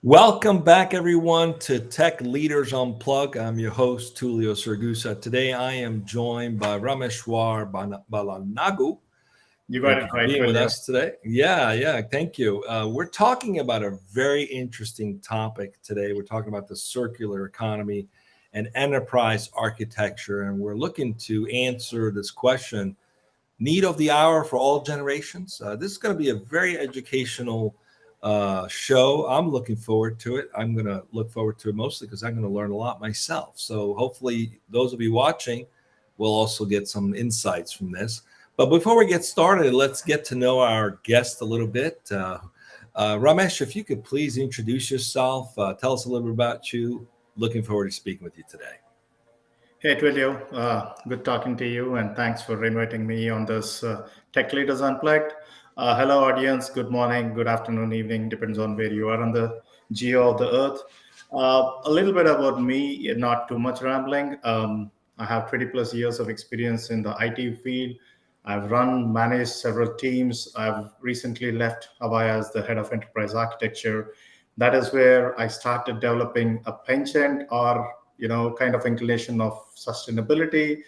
Welcome back, everyone, to Tech Leaders Unplugged. I'm your host, Tullio Siragusa. Today, I am joined by Rameshwar Balanagu. You got it right. Being with us today. Yeah, thank you. We're talking about a very interesting topic today. We're talking about the circular economy and enterprise architecture, and we're looking to answer this question, need of the hour for all generations. This is going to be a very educational show. I'm looking forward to it. I'm going to look forward to it mostly because I'm going to learn a lot myself. So hopefully those of you watching will also get some insights from this. But before we get started, let's get to know our guest a little bit. Ramesh, if you could please introduce yourself, tell us a little bit about you. Looking forward to speaking with you today. Hey, Tullio. Good talking to you, and thanks for inviting me on this Tech Leaders Unplugged. Hello, audience. Good morning, good afternoon, evening, depends on where you are on the geo of the earth. A little bit about me, not too much rambling. I have 20 plus years of experience in the IT field. I've managed several teams. I've recently left Avaya as the head of enterprise architecture. That is where I started developing a penchant or kind of inclination of sustainability.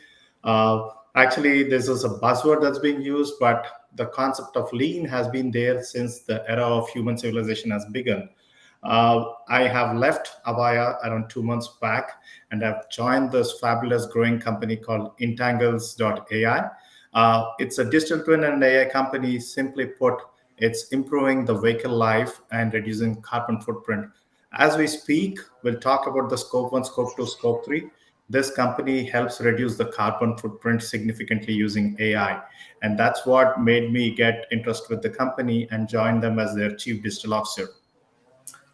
Actually, this is a buzzword that's being used, but the concept of lean has been there since the era of human civilization has begun. I have left Avaya around 2 months back, and I've joined this fabulous growing company called Intangles.ai. It's a digital twin and AI company. Simply put, it's improving the vehicle life and reducing carbon footprint. As we speak, we'll talk about the scope 1, scope 2, scope 3. This company helps reduce the carbon footprint significantly using AI. And that's what made me get interested with the company and join them as their chief digital officer.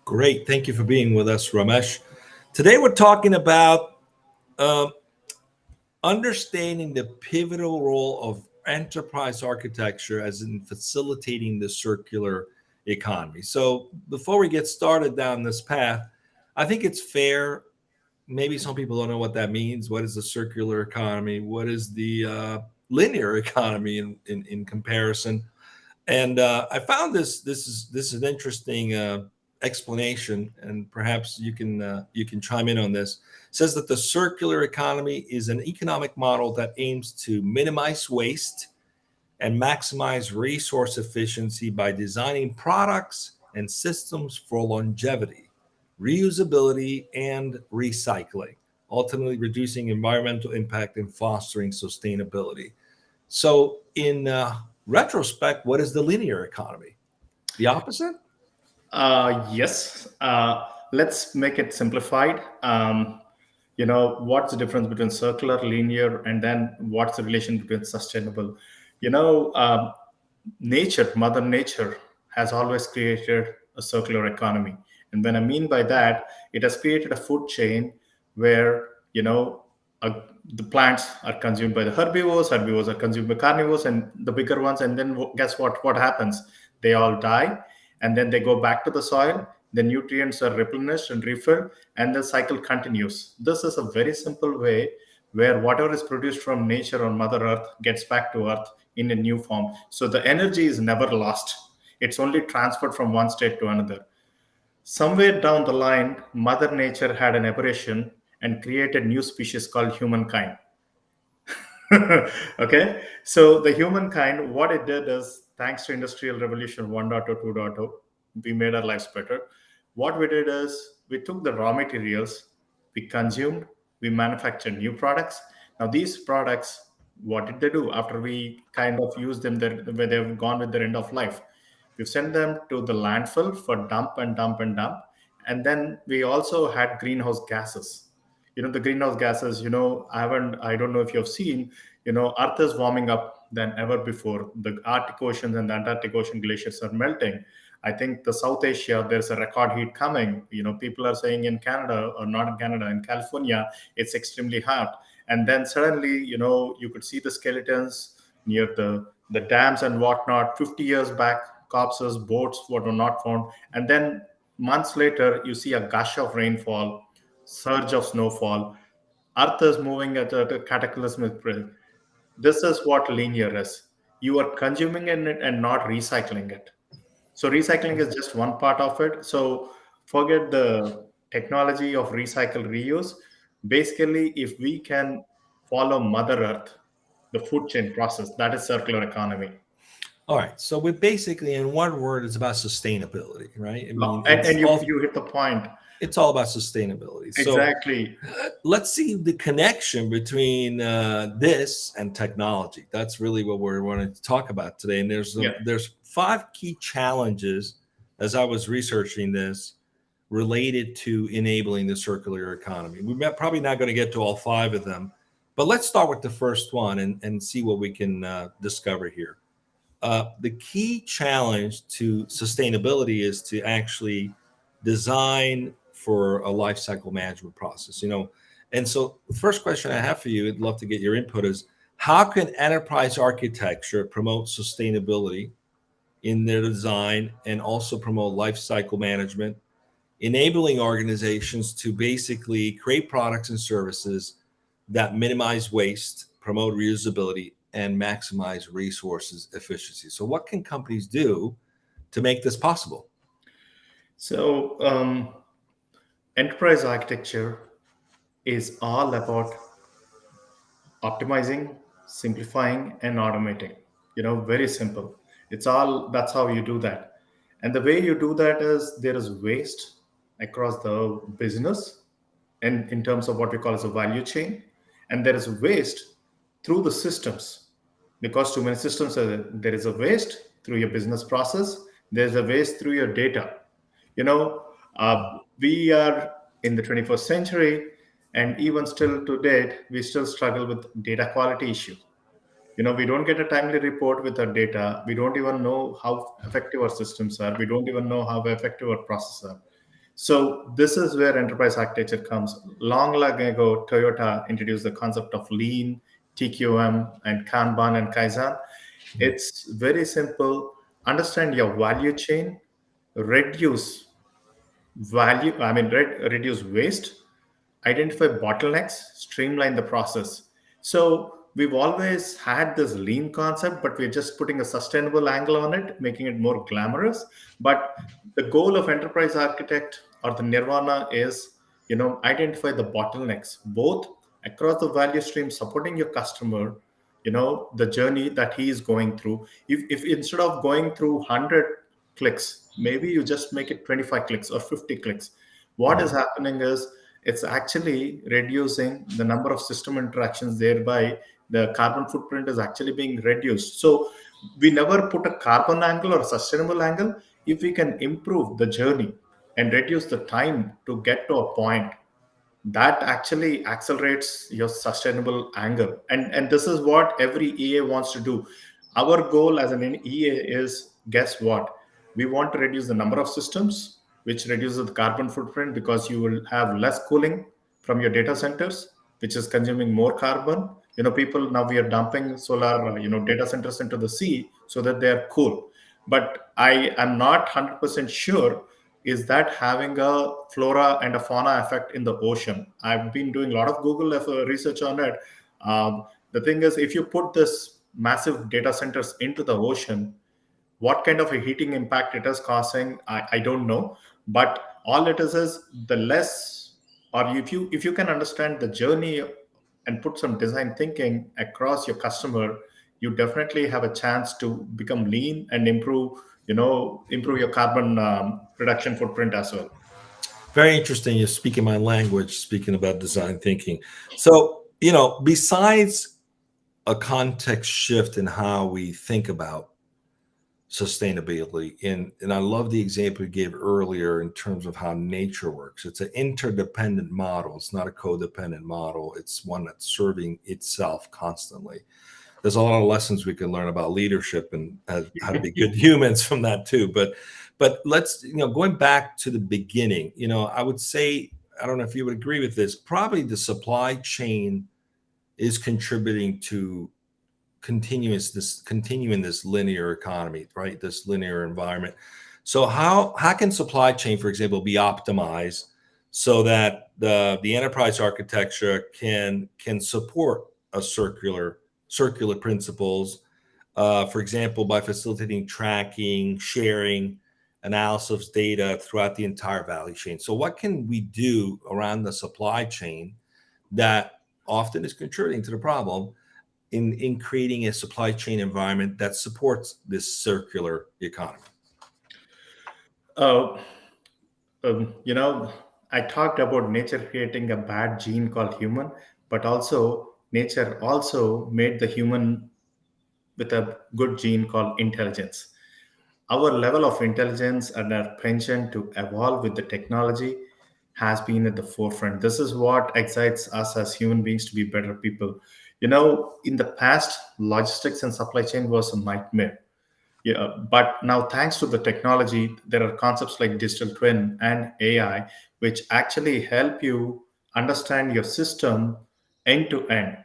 Great. Thank you for being with us, Ramesh. Today, we're talking about understanding the pivotal role of enterprise architecture as in facilitating the circular economy. So before we get started down this path, I think it's fair. Maybe some people don't know what that means. What is the circular economy? What is the linear economy in comparison? And I found this is an interesting explanation, and perhaps you can chime in on this. It says that the circular economy is an economic model that aims to minimize waste and maximize resource efficiency by designing products and systems for longevity, reusability, and recycling, ultimately reducing environmental impact and fostering sustainability. So, in retrospect, what is the linear economy? The opposite? Yes. Let's make it simplified. What's the difference between circular, linear, and then what's the relation between sustainable? You know, um, Mother Nature, has always created a circular economy. And when I mean by that, it has created a food chain where, uh, the plants are consumed by the herbivores are consumed by carnivores, and the bigger ones. And then guess what? What happens? They all die, and then they go back to the soil. The nutrients are replenished and refilled, and the cycle continues. This is a very simple way where whatever is produced from nature or Mother Earth gets back to Earth in a new form. So the energy is never lost. It's only transferred from one state to another. Somewhere down the line, Mother Nature had an aberration and created new species called humankind. Okay, so the humankind, what it did is, thanks to Industrial Revolution 1.0, 2.0, we made our lives better. What we did is we took the raw materials, we consumed, we manufactured new products. Now these products, what did they do after we kind of used them there, where they've gone with their end of life? We've sent them to the landfill for dump and dump and dump. And then we also had greenhouse gases. The greenhouse gases, I don't know if you've seen, Earth is warming up than ever before. The Arctic Oceans and the Antarctic Ocean glaciers are melting. I think the South Asia, there's a record heat coming. People are saying in Canada, or not in Canada, in California, it's extremely hot. And then suddenly, you could see the skeletons near the dams and whatnot. 50 years back, corpses, boats, what were not found. And then months later, you see a gush of rainfall, surge of snowfall. Earth is moving at a cataclysmic rate. This is what linear is. You are consuming it and not recycling it. So recycling is just one part of it. So forget the technology of recycle reuse. Basically, if we can follow Mother Earth, the food chain process, that is circular economy. All right. So we basically, in one word, it's about sustainability, right? I mean, And you hit the point. it's all about sustainability. So Exactly. let's see the connection between this and technology. That's really what we're wanting to talk about today. And Yeah. there's 5 key challenges as I was researching this related to enabling the circular economy. We're probably not going to get to all 5 of them, but let's start with the first one and see what we can discover here. The key challenge to sustainability is to actually design for a life cycle management process. And so the first question I have for you, I'd love to get your input, is how can enterprise architecture promote sustainability in their design and also promote life cycle management, enabling organizations to basically create products and services that minimize waste, promote reusability, and maximize resources efficiency? So, what can companies do to make this possible? So enterprise architecture is all about optimizing, simplifying, and automating. Very simple. It's all that's how you do that. And the way you do that is there is waste across the business and in terms of what we call as a value chain. And there is waste through the systems because too many systems there is a waste through your business process, there's a waste through your data. you know we are in the 21st century, and even still to date we still struggle with data quality issue. We don't get a timely report with our data. We don't even know how effective our systems are. We don't even know how effective our processes are. So this is where enterprise architecture comes. Long ago, Toyota introduced the concept of lean, TQM, and Kanban and Kaizen. It's very simple. Understand your value chain, reduce reduce waste, identify bottlenecks, streamline the process. So we've always had this lean concept, but we're just putting a sustainable angle on it, making it more glamorous. But the goal of enterprise architect or the nirvana is, identify the bottlenecks, both across the value stream, supporting your customer, the journey that he is going through. If instead of going through 100 clicks, maybe you just make it 25 clicks or 50 clicks. What is happening is it's actually reducing the number of system interactions, thereby the carbon footprint is actually being reduced. So we never put a carbon angle or a sustainable angle. If we can improve the journey and reduce the time to get to a point, that actually accelerates your sustainable angle. And this is what every EA wants to do. Our goal as an EA is, guess what? We want to reduce the number of systems, which reduces the carbon footprint because you will have less cooling from your data centers, which is consuming more carbon. People now, we are dumping solar, data centers into the sea so that they are cool. But I am not 100% sure is that having a flora and a fauna effect in the ocean. I've been doing a lot of Google research on it. The thing is, if you put this massive data centers into the ocean, what kind of a heating impact it is causing, I don't know. But all it is the less, or if you can understand the journey and put some design thinking across your customer, you definitely have a chance to become lean and improve your carbon reduction footprint as well. Very interesting. You're speaking my language, speaking about design thinking. So, besides a context shift in how we think about sustainability, and I love the example you gave earlier in terms of how nature works. It's an interdependent model. It's not a codependent model. It's one that's serving itself constantly. There's a lot of lessons we can learn about leadership and how to be good humans from that too. But let's, going back to the beginning, I would say, I don't know if you would agree with this, probably the supply chain is contributing to continuing this linear economy, right? This linear environment. So how can supply chain, for example, be optimized so that the enterprise architecture can support a circular principles. For example, by facilitating tracking, sharing, analysis of data throughout the entire value chain. So, what can we do around the supply chain that often is contributing to the problem in creating a supply chain environment that supports this circular economy? Uh, you know, I talked about nature creating a bad gene called human, but also nature also made the human with a good gene called intelligence. Our level of intelligence and our penchant to evolve with the technology has been at the forefront. This is what excites us as human beings to be better people. In the past, logistics and supply chain was a nightmare. Yeah, but now thanks to the technology, there are concepts like digital twin and AI, which actually help you understand your system end to end.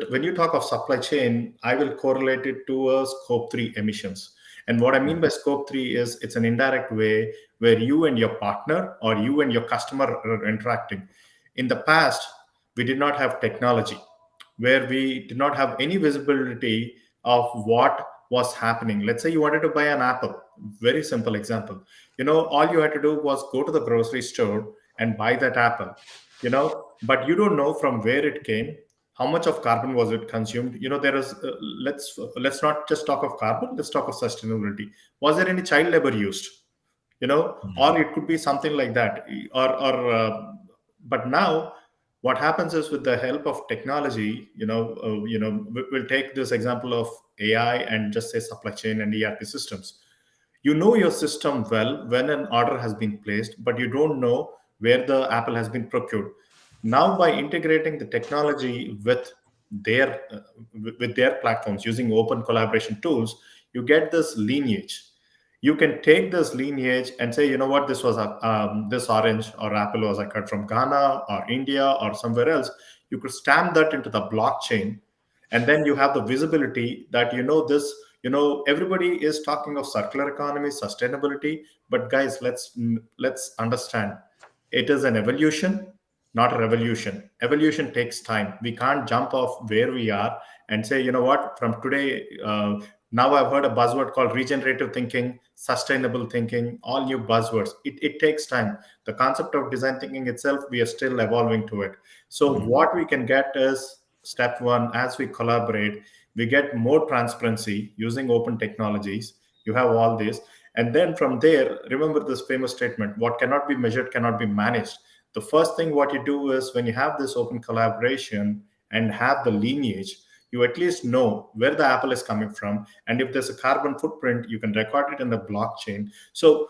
When you talk of supply chain, I will correlate it to a scope three emissions. And what I mean by scope three is it's an indirect way where you and your partner or you and your customer are interacting. In the past, we did not have technology where we did not have any visibility of what was happening. Let's say you wanted to buy an apple, very simple example. All you had to do was go to the grocery store and buy that apple, but you don't know from where it came, how much of carbon was it consumed. There is let's not just talk of carbon, let's talk of sustainability. Was there any child labor used? Or it could be something like that. But now what happens is with the help of technology, we'll take this example of AI and just say supply chain and ERP systems. You know your system well when an order has been placed, but you don't know where the apple has been procured. Now, by integrating the technology their with their platforms using open collaboration tools, you get this lineage. You can take this lineage and say, this was this orange or apple was occurred from Ghana or India or somewhere else. You could stamp that into the blockchain, and then you have the visibility that this. Everybody is talking of circular economy, sustainability, but guys, let's understand, it is an evolution, not a revolution. Evolution takes time. We can't jump off where we are and say, what, from today, now I've heard a buzzword called regenerative thinking, sustainable thinking, all new buzzwords. It takes time. The concept of design thinking itself, we are still evolving to it. So what we can get is step one, as we collaborate, we get more transparency using open technologies. You have all this. And then from there, remember this famous statement, what cannot be measured cannot be managed. The first thing what you do is when you have this open collaboration and have the lineage, you at least know where the apple is coming from, and if there's a carbon footprint, you can record it in the blockchain. So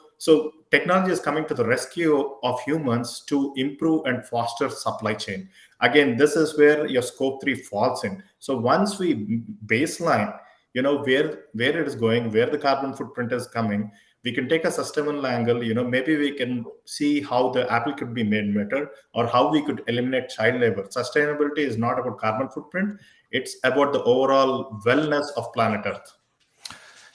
technology is coming to the rescue of humans to improve and foster supply chain. Again, this is where your scope 3 falls in. So once we baseline, where it is going, where the carbon footprint is coming, we can take a sustainable angle. Maybe we can see how the apple could be made better, or how we could eliminate child labor. Sustainability is not about carbon footprint, it's about the overall wellness of planet Earth.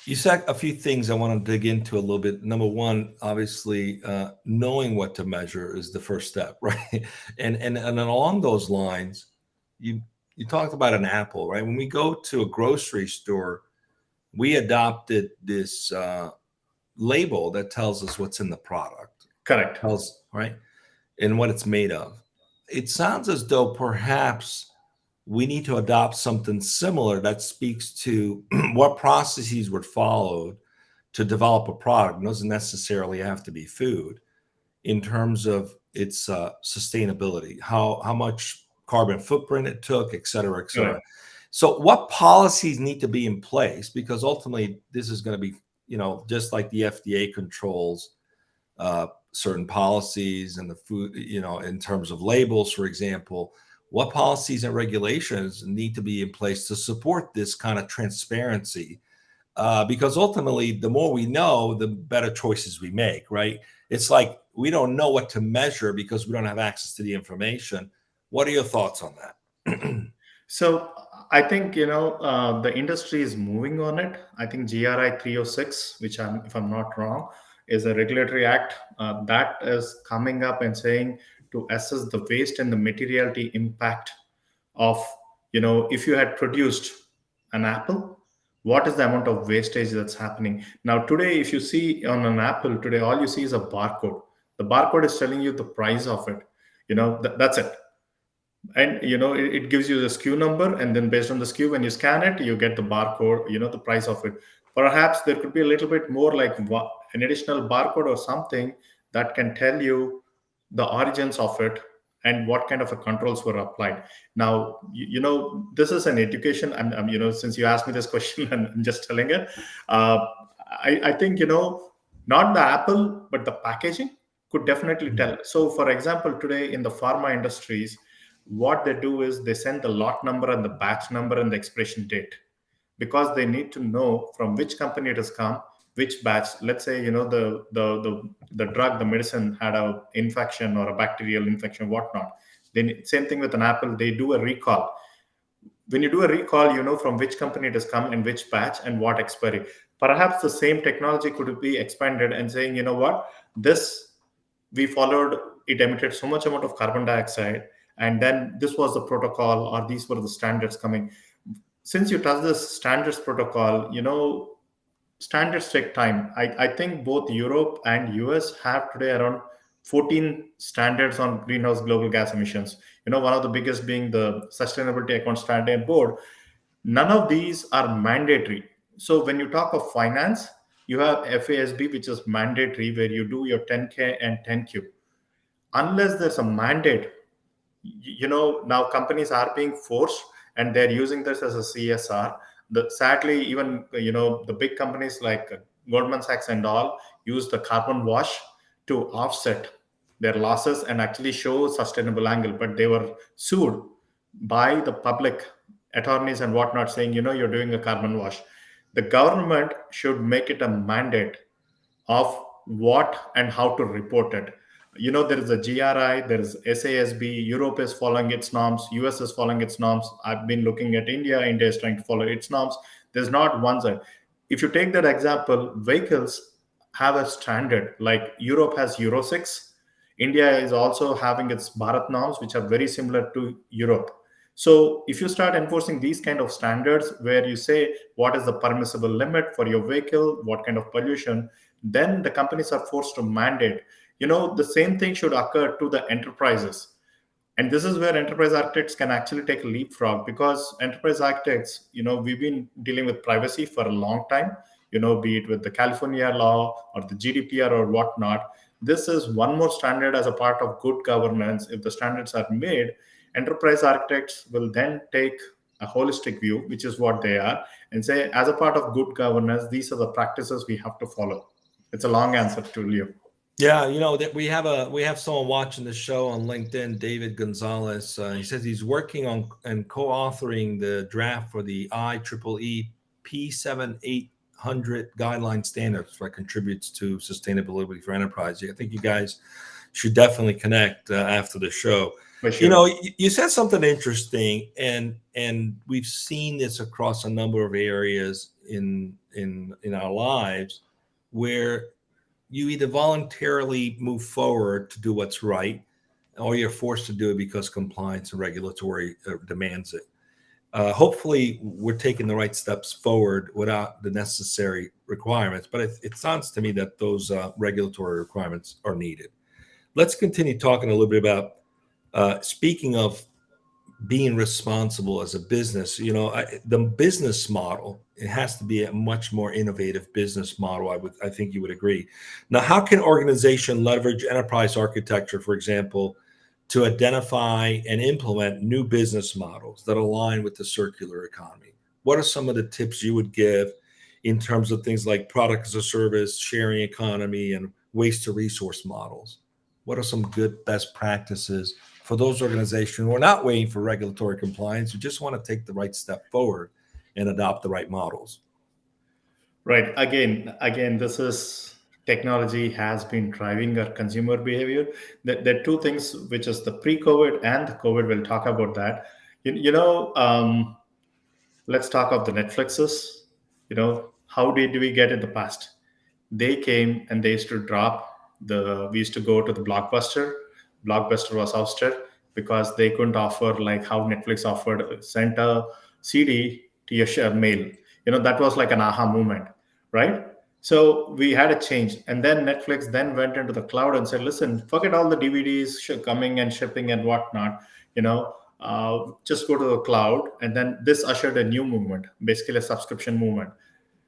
You said a few things I want to dig into a little bit. Number one, obviously, knowing what to measure is the first step, right? And along those lines, you talked about an apple, right? When we go to a grocery store, we adopted this label that tells us what's in the product. Correct. Right? And what it's made of. It sounds as though perhaps we need to adopt something similar that speaks to what processes were followed to develop a product. It doesn't necessarily have to be food, in terms of its sustainability, how much carbon footprint it took, et cetera, et cetera. Right. So what policies need to be in place? Because ultimately this is going to be, just like the FDA controls certain policies and the food, in terms of labels, for example, what policies and regulations need to be in place to support this kind of transparency? Because ultimately, the more we know, the better choices we make, right? It's like we don't know what to measure because we don't have access to the information. What are your thoughts on that? So I think the industry is moving on it. I think GRI 306, which if I'm not wrong, is a regulatory act that is coming up and saying to assess the waste and the materiality impact of, if you had produced an apple, what is the amount of wastage that's happening. Now today, if you see on an apple today, all you see is a barcode. The barcode is telling you the price of it. That's it. And it gives you the SKU number, and then based on the SKU, when you scan it, you get the barcode, the price of it. Perhaps there could be a little bit more, like an additional barcode or something that can tell you the origins of it and what kind of a controls were applied. Now, this is an education. Since you asked me this question, and I'm just telling it. uh, I think, not the apple but the packaging could definitely tell. So for example, today in the pharma industries, what they do is they send the lot number and the batch number and the expiration date, because they need to know from which company it has come, which batch. Let's say, the drug, the medicine had a infection or a bacterial infection, whatnot. Then same thing with an apple, they do a recall. When you do a recall, you know from which company it has come and which batch and what expiry. Perhaps the same technology could be expanded and saying, what, this we followed, it emitted so much amount of carbon dioxide, and then this was the protocol, or these were the standards coming. Since you touch this standards protocol, standards take time. I think both Europe and US have today around 14 standards on greenhouse global gas emissions. One of the biggest being the Sustainability Account Standard Board. None of these are mandatory. So when you talk of finance, you have FASB, which is mandatory, where you do your 10K and 10Q. Unless there's a mandate, now companies are being forced, and they're using this as a CSR. Sadly, even the big companies like Goldman Sachs and all use the carbon wash to offset their losses and actually show sustainable angle, but they were sued by the public attorneys and whatnot, saying, you're doing a carbon wash. The government should make it a mandate of what and how to report it. There is a GRI, there is SASB, Europe is following its norms, US is following its norms. I've been looking at India, India is trying to follow its norms. There's not one side. If you take that example, vehicles have a standard, like Europe has Euro 6. India is also having its Bharat norms, which are very similar to Europe. So if you start enforcing these kind of standards, where you say what is the permissible limit for your vehicle, what kind of pollution, then the companies are forced to mandate. The same thing should occur to the enterprises. And this is where enterprise architects can actually take a leapfrog, because enterprise architects, we've been dealing with privacy for a long time, be it with the California law or the GDPR or whatnot. This is one more standard as a part of good governance. If the standards are made, enterprise architects will then take a holistic view, which is what they are, and say, as a part of good governance, these are the practices we have to follow. It's a long answer to you. Yeah, that we have someone watching the show on LinkedIn, David Gonzalez. He says he's working on and co-authoring the draft for the IEEE P7800 guideline standards that contributes to sustainability for enterprise. I think you guys should definitely connect after the show. Sure. You said something interesting, and we've seen this across a number of areas in our lives, where you either voluntarily move forward to do what's right, or you're forced to do it because compliance and regulatory demands it. Hopefully, we're taking the right steps forward without the necessary requirements, but it sounds to me that those regulatory requirements are needed. Let's continue talking a little bit about, speaking of being responsible as a business, the business model, it has to be a much more innovative business model. I think you would agree. Now, how can organization leverage enterprise architecture, for example, to identify and implement new business models that align with the circular economy? What are some of the tips you would give in terms of things like product as a service, sharing economy, and waste to resource models? What are some good best practices for those organizations who are not waiting for regulatory compliance, who just want to take the right step forward and adopt the right models? Right. Again, this is technology has been driving our consumer behavior. There are two things, which is the pre-COVID and the COVID. We'll talk about that. Let's talk of the Netflixes. How did we get in the past? they came and they used to we used to go to the Blockbuster was ousted because they couldn't offer like how Netflix offered, sent a CD to your mail. That was like an aha moment, right? So we had a change, and then Netflix then went into the cloud and said, "Listen, forget all the DVDs coming and shipping and whatnot. Just go to the cloud." And then this ushered a new movement, basically a subscription movement.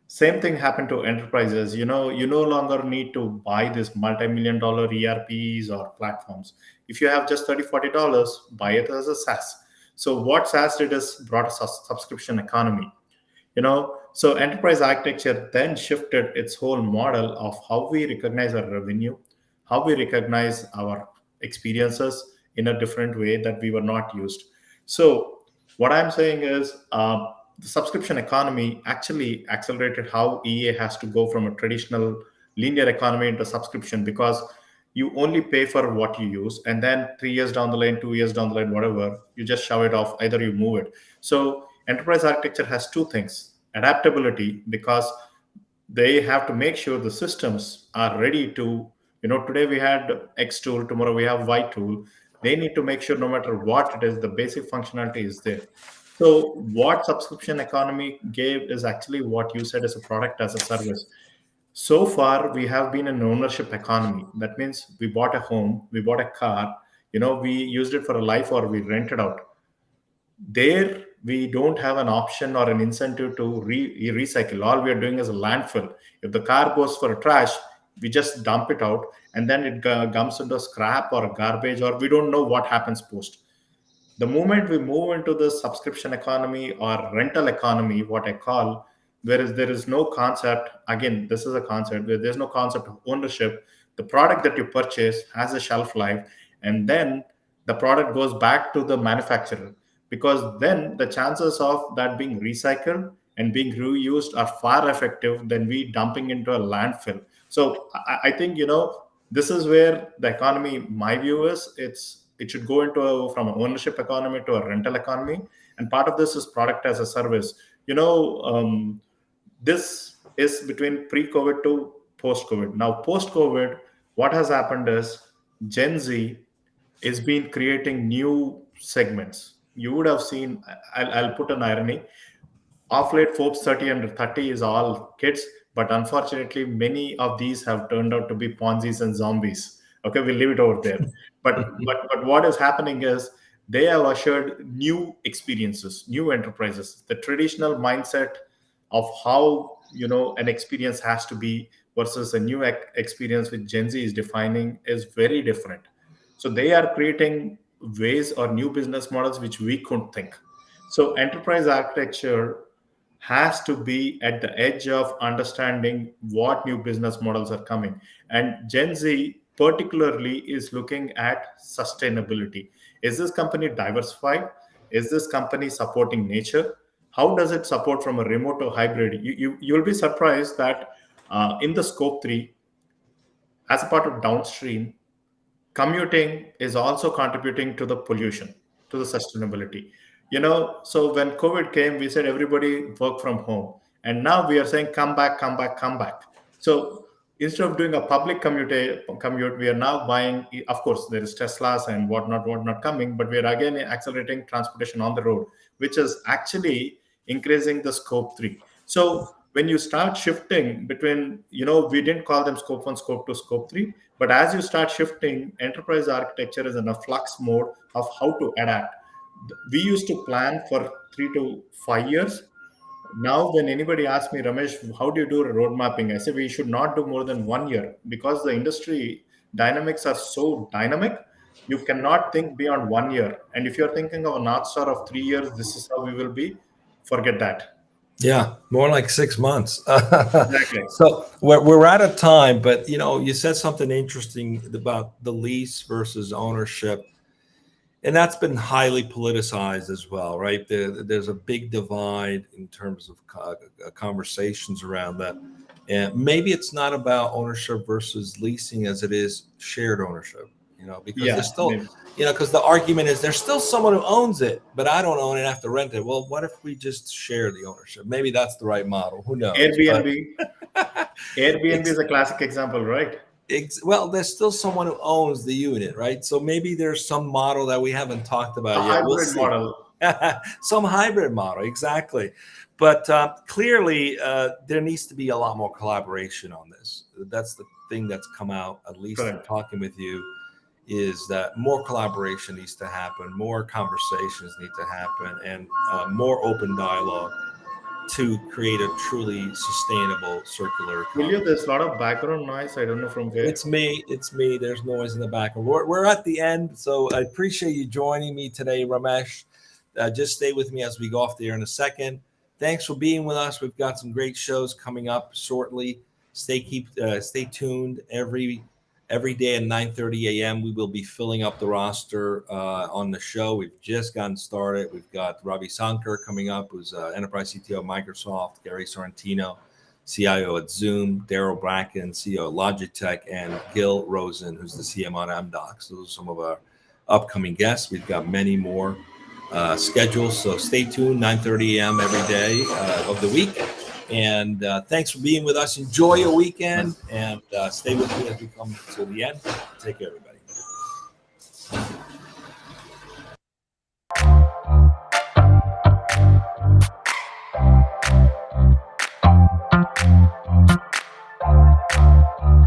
Same thing happened to enterprises. You no longer need to buy this multi-million dollar ERPs or platforms. If you have just $30-40, buy it as a SaaS. So what SaaS did is brought a subscription economy. So enterprise architecture then shifted its whole model of how we recognize our revenue, how we recognize our experiences in a different way that we were not used. So what I'm saying is, the subscription economy actually accelerated how EA has to go from a traditional linear economy into subscription, because you only pay for what you use, and then 3 years down the line, 2 years down the line, whatever, you just shove it off, either you move it. So enterprise architecture has two things: adaptability, because they have to make sure the systems are ready to, today we had X tool, tomorrow we have Y tool. They need to make sure no matter what it is, the basic functionality is there. So what subscription economy gave is actually what you said, as a product as a service. So far, we have been an ownership economy. That means we bought a home, we bought a car, we used it for a life, or we rented out. There, we don't have an option or an incentive to recycle. All we are doing is a landfill. If the car goes for a trash, we just dump it out, and then it comes into scrap or garbage, or we don't know what happens post. The moment we move into the subscription economy or rental economy, what I call, whereas there is no concept, again, this is a concept where there's no concept of ownership. The product that you purchase has a shelf life, and then the product goes back to the manufacturer, because then the chances of that being recycled and being reused are far effective than we dumping into a landfill. So I think, this is where the economy, my view is, it should go from an ownership economy to a rental economy, and part of this is product as a service. This is between pre-COVID to post-COVID. Now, post-COVID, what has happened is Gen Z is been creating new segments. You would have seen, I'll put an irony. Off late, Forbes 30 under 30 is all kids, but unfortunately, many of these have turned out to be Ponzi's and zombies. Okay, we'll leave it over there. But what is happening is they have ushered new experiences, new enterprises. The traditional mindset of how an experience has to be versus a new experience which Gen Z is defining is very different. So they are creating ways or new business models which we couldn't think. So enterprise architecture has to be at the edge of understanding what new business models are coming. And Gen Z particularly is looking at sustainability. Is this company diversified? Is this company supporting nature? How does it support from a remote to hybrid? You'll be surprised that in the scope 3, as a part of downstream, commuting is also contributing to the pollution, to the sustainability. So when COVID came, we said everybody work from home, and now we are saying come back, come back, come back. So instead of doing a public commute, we are now buying. Of course, there is Teslas and whatnot coming, but we are again accelerating transportation on the road, which is actually increasing the scope 3. So when you start shifting between, we didn't call them scope 1, scope 2, scope 3, but as you start shifting, enterprise architecture is in a flux mode of how to adapt. We used to plan for 3 to 5 years. Now, when anybody asks me, Ramesh, how do you do road mapping? I say we should not do more than 1 year, because the industry dynamics are so dynamic. You cannot think beyond 1 year. And if you're thinking of a North Star of 3 years, this is how we will be, forget that. Yeah, more like 6 months. Exactly. So we're out of time, but you said something interesting about the lease versus ownership, and that's been highly politicized as well, right? There's a big divide in terms of conversations around that, and maybe it's not about ownership versus leasing as it is shared ownership. Because there's still, maybe. Because the argument is there's still someone who owns it, but I don't own it, I have to rent it. Well, what if we just share the ownership? Maybe that's the right model. Who knows? Airbnb. Airbnb is a classic example, right? Well, there's still someone who owns the unit, right? So maybe there's some model that we haven't talked A about yet. We'll hybrid see. model. Some hybrid model, exactly. But clearly, there needs to be a lot more collaboration on this. That's the thing that's come out, at least in Correct. talking with you, is that more collaboration needs to happen, more conversations need to happen, and more open dialogue to create a truly sustainable circular Julio, economy. there's a lot of background noise. I don't know from where. It's me. It's me. There's noise in the background. We're at the end, so I appreciate you joining me today, Ramesh. Just stay with me as we go off the air in a second. Thanks for being with us. We've got some great shows coming up shortly. Stay tuned every day at 9:30 a.m. We will be filling up the roster on the show. We've just gotten started. We've got Ravi Sankar coming up, who's Enterprise CTO of Microsoft, Gary Sorrentino, CIO at Zoom, Daryl Bracken, CEO of Logitech, and Gil Rosen, who's the CMO at MDocs. Those are some of our upcoming guests. We've got many more scheduled, so stay tuned, 9:30 a.m. every day of the week. And thanks for being with us. Enjoy your weekend, and stay with me as we come to the end. Take care, everybody.